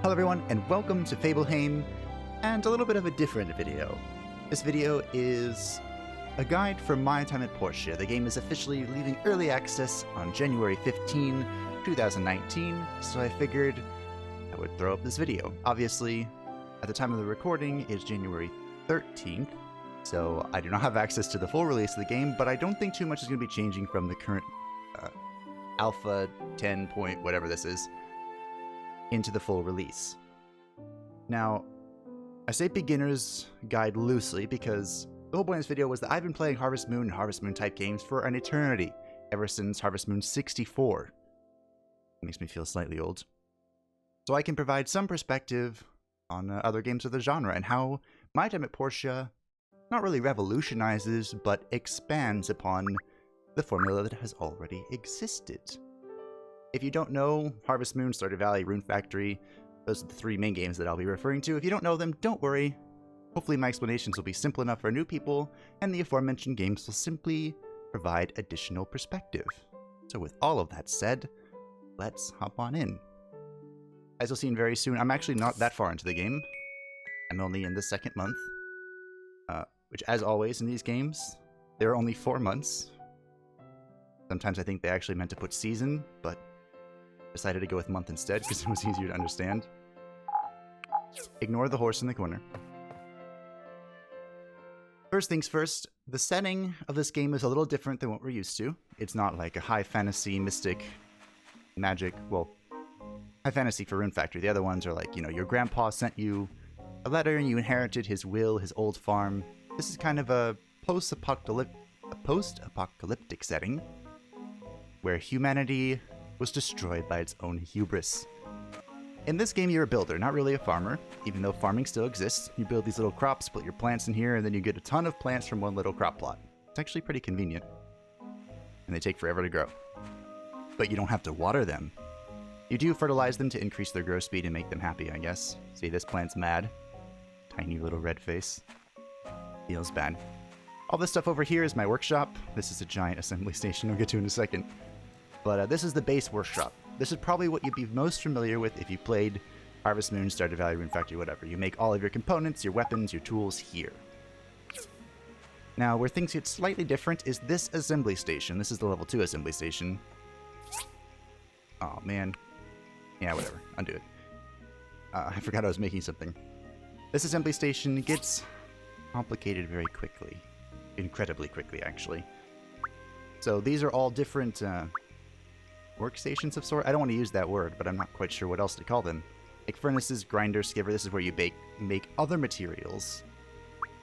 Hello everyone, and welcome to Fableheim, and a little bit of a different video. This video is a guide for my time at Portia. The game is officially leaving early access on January 15, 2019, so I figured I would throw up this video. Obviously, at the time of the recording, it's January 13th, so I do not have access to the full release of the game, but I don't think too much is going to be changing from the current Alpha 10 point whatever this is into the full release. Now, I say beginner's guide loosely because the whole point of this video was that I've been playing Harvest Moon and Harvest Moon type games for an eternity, ever since Harvest Moon 64. It makes me feel slightly old. So I can provide some perspective on other games of the genre and how my time at Portia not really revolutionizes, but expands upon the formula that has already existed. If you don't know, Harvest Moon, Stardew Valley, Rune Factory, those are the three main games that I'll be referring to. If you don't know them, don't worry. Hopefully my explanations will be simple enough for new people, and the aforementioned games will simply provide additional perspective. So with all of that said, let's hop on in. As you'll see very soon, I'm actually not that far into the game. I'm only in the second month, which as always in these games, there are only 4 months. Sometimes I think they actually meant to put season, but decided to go with month instead because it was easier to understand. Ignore the horse in the corner. First things first, the setting of this game is a little different than what we're used to. It's not like a high fantasy, mystic, magic, well, high fantasy for Rune Factory. The other ones are like, you know, your grandpa sent you a letter and you inherited his will, his old farm. This is kind of a post-apocalyptic setting where humanity was destroyed by its own hubris. In this game, you're a builder, not really a farmer, even though farming still exists. You build these little crops, put your plants in here, and then you get a ton of plants from one little crop plot. It's actually pretty convenient. And they take forever to grow. But you don't have to water them. You do fertilize them to increase their growth speed and make them happy, I guess. See, this plant's mad. Tiny little red face. Feels bad. All this stuff over here is my workshop. This is a giant assembly station we'll get to in a second. But this is the base workshop. This is probably what you'd be most familiar with if you played Harvest Moon, Stardew Valley, Rune Factory, whatever. You make all of your components, your weapons, your tools here. Now, where things get slightly different is this assembly station. This is the level 2 assembly station. Oh, man. Yeah, whatever. Undo it. I forgot I was making something. This assembly station gets complicated very quickly. Incredibly quickly, actually. So these are all different workstations of sort. I don't want to use that word, but I'm not quite sure what else to call them. Like furnaces, grinder, skiver. This is where you make other materials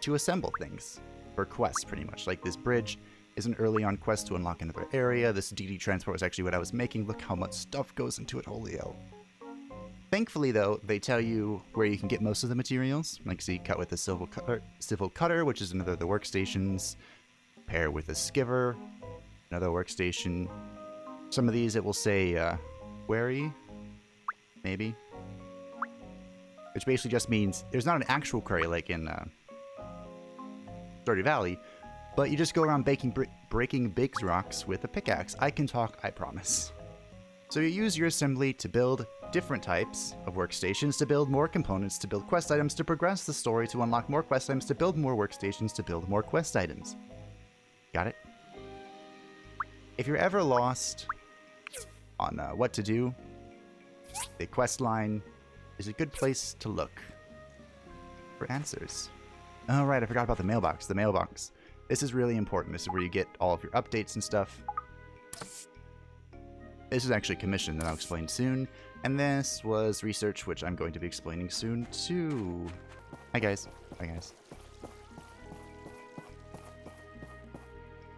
to assemble things for quests, pretty much. Like this bridge is an early on quest to unlock another area. This DD transport was actually what I was making. Look how much stuff goes into it, holy hell. Thankfully, though, they tell you where you can get most of the materials. Like, see, cut with a civil cutter, which is another of the workstations. Pair with a skiver, another workstation. Some of these it will say, wary, maybe. Which basically just means there's not an actual quarry like in Stardew Valley, but you just go around breaking big rocks with a pickaxe. I can talk, I promise. So you use your assembly to build different types of workstations, to build more components, to build quest items, to progress the story, to unlock more quest items, to build more workstations, to build more quest items. Got it? If you're ever lost on what to do, the quest line is a good place to look for answers. Oh, right, I forgot about the mailbox. The mailbox. This is really important. This is where you get all of your updates and stuff. This is actually commission that I'll explain soon. And this was research, which I'm going to be explaining soon too. Hi, guys. Hi, guys.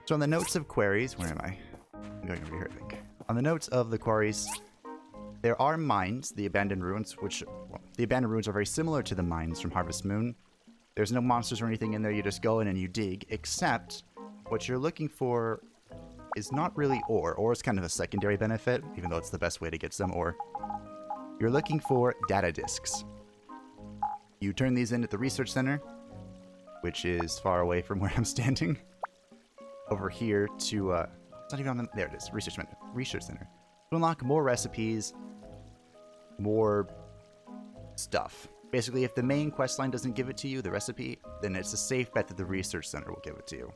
So on the notes of queries, where am I? I'm going over here, I think. On the notes of the quarries, there are mines, the abandoned ruins, which, well, the abandoned ruins are very similar to the mines from Harvest Moon. There's no monsters or anything in there, you just go in and you dig, except what you're looking for is not really ore. Ore is kind of a secondary benefit, even though it's the best way to get some ore. You're looking for data disks. You turn these in at the research center, which is far away from where I'm standing. Over here to, it's not even on the, there it is, research center. To unlock more recipes, more stuff. Basically, if the main questline doesn't give it to you, the recipe, then it's a safe bet that the research center will give it to you.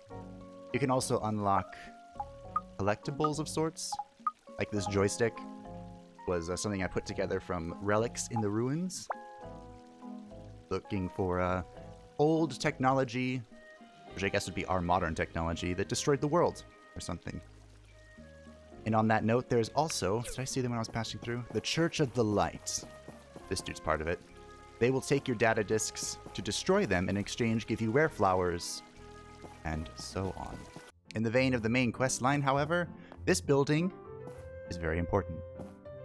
You can also unlock collectibles of sorts, like this joystick was something I put together from relics in the ruins. Looking for old technology, which I guess would be our modern technology, that destroyed the world or something. And on that note, there's also, did I see them when I was passing through? The Church of the Light. This dude's part of it. They will take your data disks to destroy them, and in exchange give you rare flowers, and so on. In the vein of the main quest line, however, this building is very important.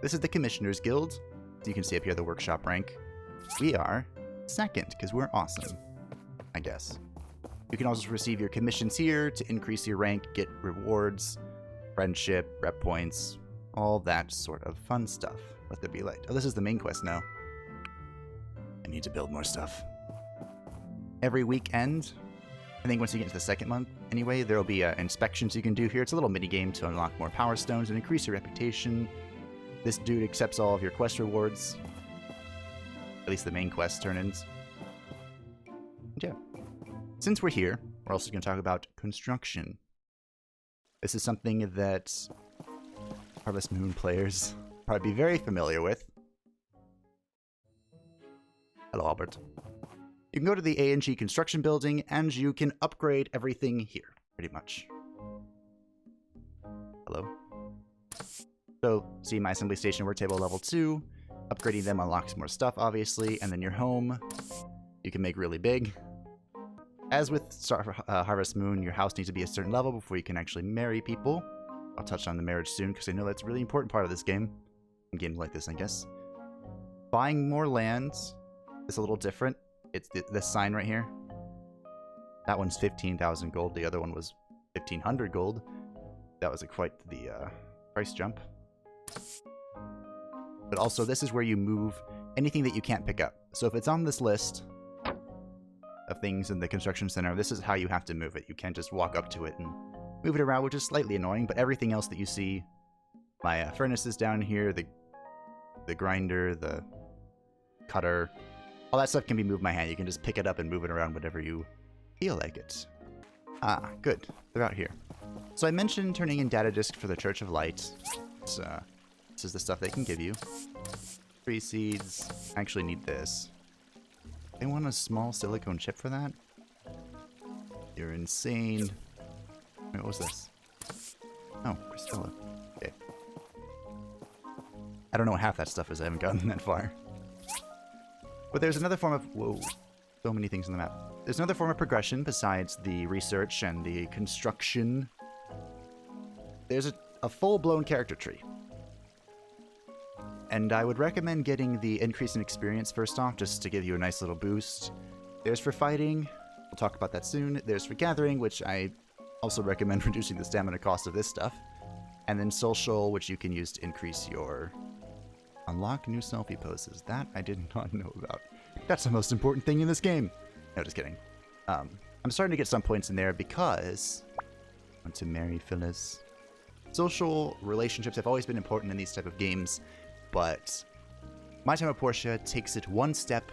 This is the Commissioner's Guild. So you can see up here the workshop rank. We are second, because we're awesome, I guess. You can also receive your commissions here to increase your rank, get rewards, friendship, rep points, all that sort of fun stuff. Let there be light. Oh, this is the main quest now. I need to build more stuff. Every weekend, I think once you get into the second month, anyway, there will be inspections you can do here. It's a little mini-game to unlock more power stones and increase your reputation. This dude accepts all of your quest rewards. At least the main quest turn-ins. Yeah. Since we're here, we're also going to talk about construction. This is something that Harvest Moon players probably be very familiar with. Hello, Albert. You can go to the A&G construction building, and you can upgrade everything here, pretty much. Hello. So, see my assembly station worktable level 2. Upgrading them unlocks more stuff, obviously, and then your home you can make really big. As with Harvest Moon, your house needs to be a certain level before you can actually marry people. I'll touch on the marriage soon, because I know that's a really important part of this game. In games like this, I guess. Buying more land is a little different. It's this sign right here. That one's 15,000 gold. The other one was 1,500 gold. That was quite the price jump. But also, this is where you move anything that you can't pick up. So if it's on this list of things in the construction center, this is how you have to move it. You can't just walk up to it and move it around, which is slightly annoying, but everything else that you see, my furnaces down here, the grinder, the cutter, all that stuff can be moved by hand. You can just pick it up and move it around whenever you feel like it. Ah, good. They're out here. So I mentioned turning in data disk for the Church of Light. This is the stuff they can give you. 3 seeds. I actually need this. They want a small silicone chip for that? You're insane. Wait, what was this? Oh, Crystella. Okay. I don't know what half that stuff is. I haven't gotten that far. But there's another form of... Whoa. So many things on the map. There's another form of progression besides the research and the construction. There's a full-blown character tree. And I would recommend getting the increase in experience first off, just to give you a nice little boost. There's for fighting. We'll talk about that soon. There's for gathering, which I also recommend reducing the stamina cost of this stuff. And then social, which you can use to increase your... Unlock new selfie poses. That I did not know about. That's the most important thing in this game. No, just kidding. I'm starting to get some points in there because I want to marry Phyllis. Social relationships have always been important in these type of games, but My Time with Portia takes it one step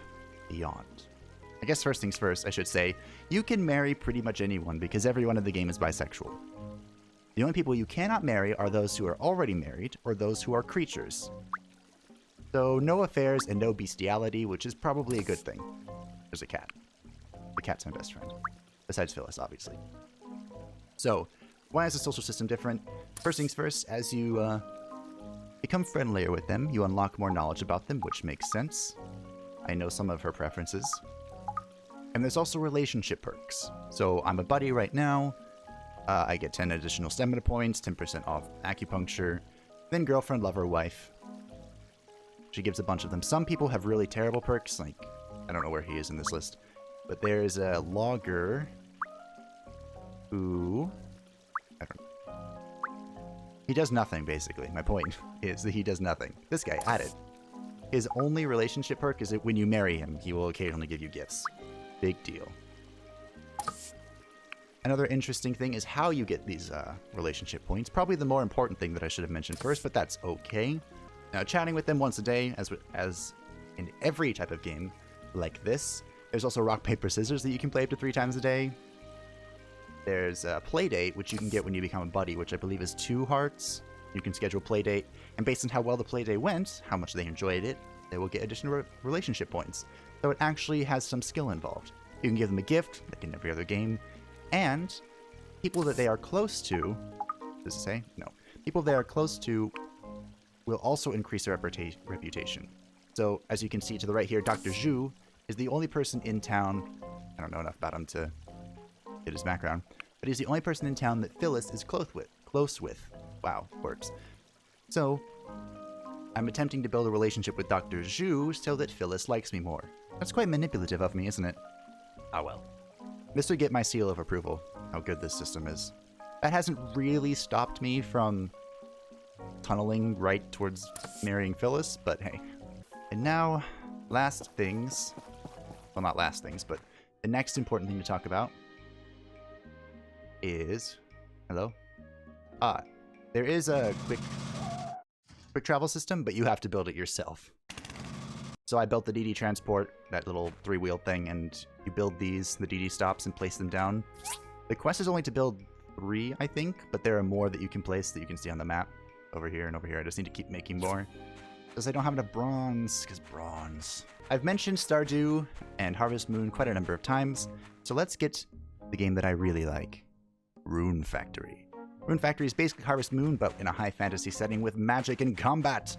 beyond. I guess first things first, I should say, you can marry pretty much anyone because everyone in the game is bisexual. The only people you cannot marry are those who are already married or those who are creatures. So no affairs and no bestiality, which is probably a good thing. There's a cat. The cat's my best friend. Besides Phyllis, obviously. So, why is the social system different? First things first, as you become friendlier with them, you unlock more knowledge about them, which makes sense. I know some of her preferences. And there's also relationship perks. So, I'm a buddy right now. I get 10 additional stamina points, 10% off acupuncture, then girlfriend, lover, wife. She gives a bunch of them. Some people have really terrible perks, like, I don't know where he is in this list. But there's a logger who... I don't know. He does nothing, basically. My point is that he does nothing. This guy, added. His only relationship perk is that when you marry him, he will occasionally give you gifts. Big deal. Another interesting thing is how you get these relationship points. Probably the more important thing that I should have mentioned first, but that's okay. Now, chatting with them once a day, as in every type of game like this. There's also rock, paper, scissors that you can play up to 3 times a day. There's a Playdate, which you can get when you become a buddy, which I believe is 2 hearts. You can schedule Playdate, and based on how well the Playdate went, how much they enjoyed it, they will get additional relationship points. So it actually has some skill involved. You can give them a gift, like in every other game, and people that they are close to, does it say? No. People they are close to will also increase their reputation. So, as you can see to the right here, Dr. Zhu is the only person in town, I don't know enough about him to get his background, but he's the only person in town that Phyllis is close with. Wow, words. So, I'm attempting to build a relationship with Dr. Zhu so that Phyllis likes me more. That's quite manipulative of me, isn't it? Ah well. This would get my seal of approval, how good this system is. That hasn't really stopped me from tunneling right towards marrying Phyllis, but hey. And now, last things. Well, not last things, but the next important thing to talk about is... Hello? There is a quick travel system, but you have to build it yourself. So I built the DD transport, that little 3-wheel thing, and you build these, the DD stops, and place them down. The quest is only to build 3, I think, but there are more that you can place that you can see on the map. Over here and over here. I just need to keep making more. Because I don't have enough bronze, because bronze. I've mentioned Stardew and Harvest Moon quite a number of times, so let's get the game that I really like. Rune Factory. Rune Factory is basically Harvest Moon, but in a high fantasy setting with magic and combat.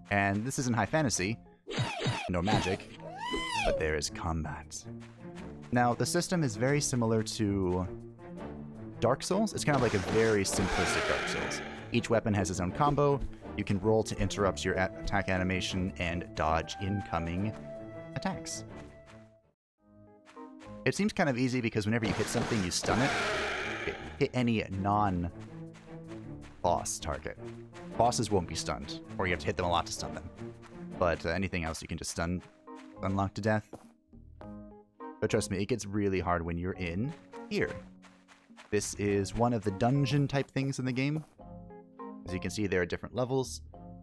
And this isn't high fantasy, no magic, but there is combat. Now, the system is very similar to Dark Souls. It's kind of like a very simplistic Dark Souls. Each weapon has its own combo. You can roll to interrupt your attack animation and dodge incoming attacks. It seems kind of easy because whenever you hit something, you stun it. Hit any non-boss target. Bosses won't be stunned, or you have to hit them a lot to stun them. But anything else you can just unlock to death. But trust me, it gets really hard when you're in here. This is one of the dungeon type things in the game. As you can see, there are different levels.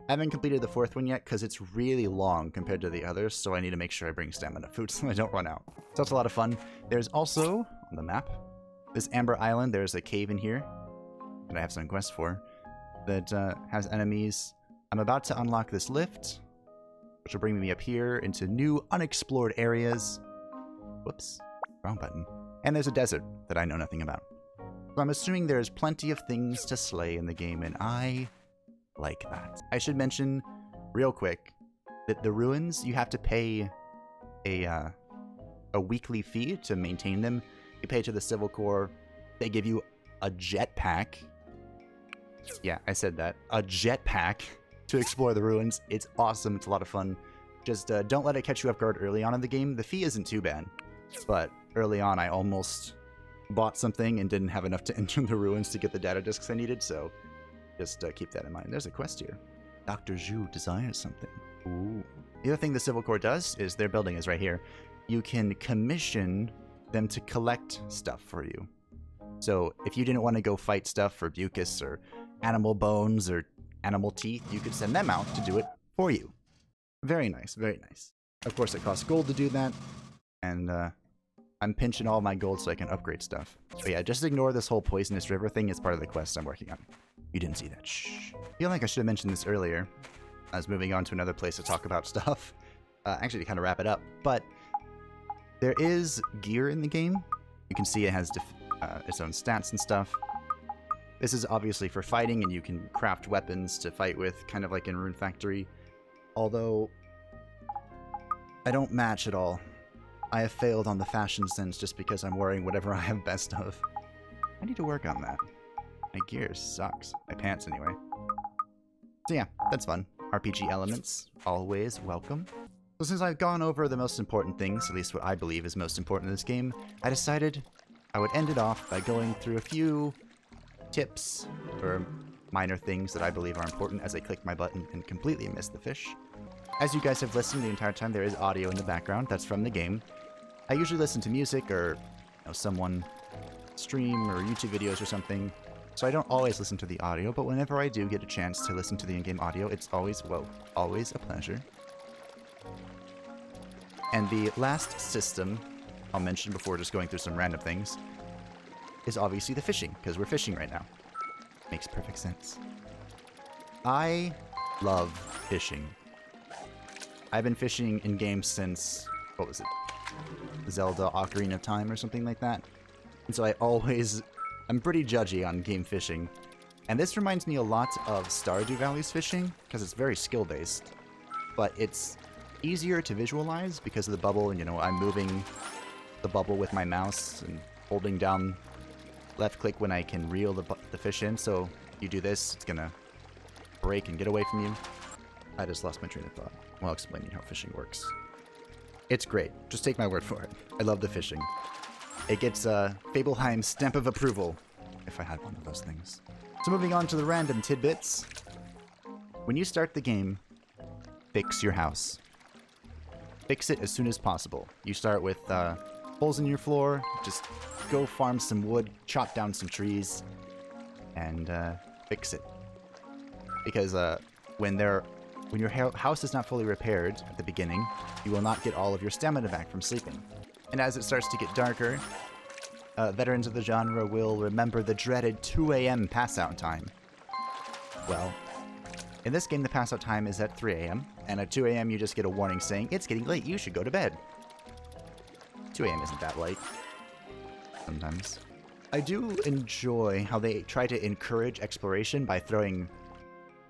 I haven't completed the 4th one yet because it's really long compared to the others, so I need to make sure I bring stamina food so I don't run out. So that's a lot of fun. There's also, on the map, this Amber Island. There's a cave in here that I have some quests for that has enemies. I'm about to unlock this lift, which will bring me up here into new unexplored areas. Whoops, wrong button. And there's a desert that I know nothing about. So I'm assuming there's plenty of things to slay in the game, and I like that. I should mention, real quick, that the ruins, you have to pay a weekly fee to maintain them. You pay to the Civil Corps. They give you a jetpack. Yeah, I said that. A jetpack to explore the ruins. It's awesome. It's a lot of fun. Just don't let it catch you off guard early on in the game. The fee isn't too bad, but early on I almost bought something and didn't have enough to enter the ruins to get the data discs I needed, so just keep that in mind. There's a quest here. Dr. Zhu desires something. Ooh. The other thing the Civil Corps does is their building is right here. You can commission them to collect stuff for you. So if you didn't want to go fight stuff for Bucus or animal bones or animal teeth, you could send them out to do it for you. Very nice, very nice. Of course, it costs gold to do that, and I'm pinching all my gold so I can upgrade stuff. But yeah, just ignore this whole poisonous river thing. It's part of the quest I'm working on. You didn't see that. Shh. I feel like I should have mentioned this earlier. I was moving on to another place to talk about stuff. Actually, to kind of wrap it up. But there is gear in the game. You can see it has its own stats and stuff. This is obviously for fighting, and you can craft weapons to fight with, kind of like in Rune Factory. Although, I don't match at all. I have failed on the fashion sense just because I'm wearing whatever I have best of. I need to work on that. My gear sucks. My pants, anyway. So yeah, that's fun. RPG elements, always welcome. So since I've gone over the most important things, at least what I believe is most important in this game, I decided I would end it off by going through a few tips or minor things that I believe are important as I click my button and completely miss the fish. As you guys have listened the entire time, there is audio in the background. That's from the game. I usually listen to music or someone stream or YouTube videos or something, so I don't always listen to the audio, but whenever I do get a chance to listen to the in-game audio, it's always, well, always a pleasure. And the last system I'll mention before just going through some random things is obviously the fishing, because we're fishing right now. Makes perfect sense. I love fishing. I've been fishing in games since, what was it? Zelda Ocarina of Time or something like that. And so I'm pretty judgy on game fishing. And this reminds me a lot of Stardew Valley's fishing, because it's very skill-based. But it's easier to visualize because of the bubble, and I'm moving the bubble with my mouse and holding down left click when I can reel the fish in. So you do this, it's gonna break and get away from you. I just lost my train of thought while explaining how fishing works. It's great. Just take my word for it. I love the fishing. It gets Fableheim's stamp of approval, if I had one of those things. So moving on to the random tidbits. When you start the game, fix your house. Fix it as soon as possible. You start with holes in your floor, just go farm some wood, chop down some trees, and fix it. Because when your house is not fully repaired at the beginning, you will not get all of your stamina back from sleeping. And as it starts to get darker, veterans of the genre will remember the dreaded 2 a.m. pass-out time. Well, in this game the pass-out time is at 3 a.m., and at 2 a.m. you just get a warning saying, "It's getting late, you should go to bed." 2 a.m. isn't that late. Sometimes. I do enjoy how they try to encourage exploration by throwing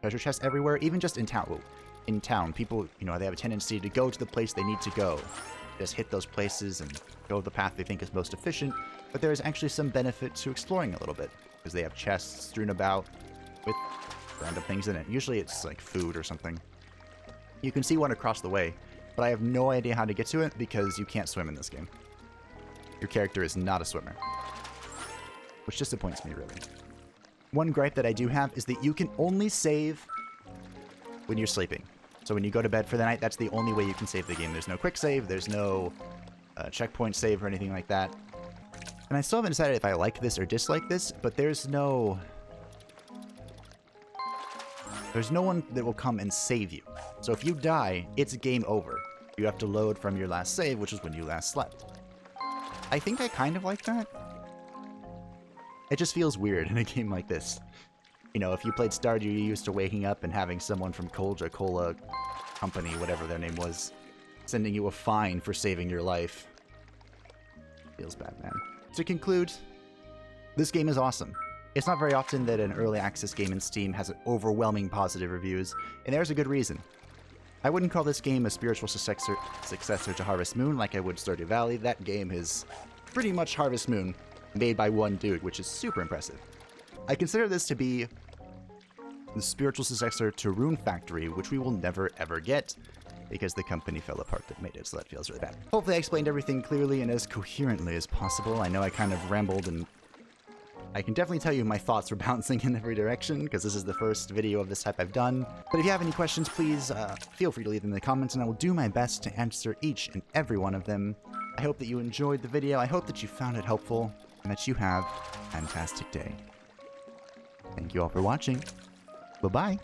treasure chests everywhere, even just in town. Well, in town, people, they have a tendency to go to the place they need to go. Just hit those places and go the path they think is most efficient, but there is actually some benefit to exploring a little bit, because they have chests strewn about with random things in it. Usually it's like food or something. You can see one across the way, but I have no idea how to get to it because you can't swim in this game. Your character is not a swimmer, which disappoints me, really. One gripe that I do have is that you can only save when you're sleeping. So when you go to bed for the night, that's the only way you can save the game. There's no quick save, there's no checkpoint save or anything like that. And I still haven't decided if I like this or dislike this, but there's no one that will come and save you. So if you die, it's game over. You have to load from your last save, which is when you last slept. I think I kind of like that. It just feels weird in a game like this. If you played Stardew, you're used to waking up and having someone from Cola Company, whatever their name was, sending you a fine for saving your life. Feels bad, man. To conclude, this game is awesome. It's not very often that an early access game in Steam has overwhelming positive reviews, and there's a good reason. I wouldn't call this game a spiritual successor to Harvest Moon like I would Stardew Valley. That game is pretty much Harvest Moon, made by one dude, which is super impressive. I consider this to be the spiritual successor to Rune Factory, which we will never ever get, because the company fell apart that made it, so that feels really bad. Hopefully I explained everything clearly and as coherently as possible. I know I kind of rambled, and I can definitely tell you my thoughts were bouncing in every direction, because this is the first video of this type I've done. But if you have any questions, please feel free to leave them in the comments, and I will do my best to answer each and every one of them. I hope that you enjoyed the video, I hope that you found it helpful, and that you have a fantastic day. Thank you all for watching. Bye-bye.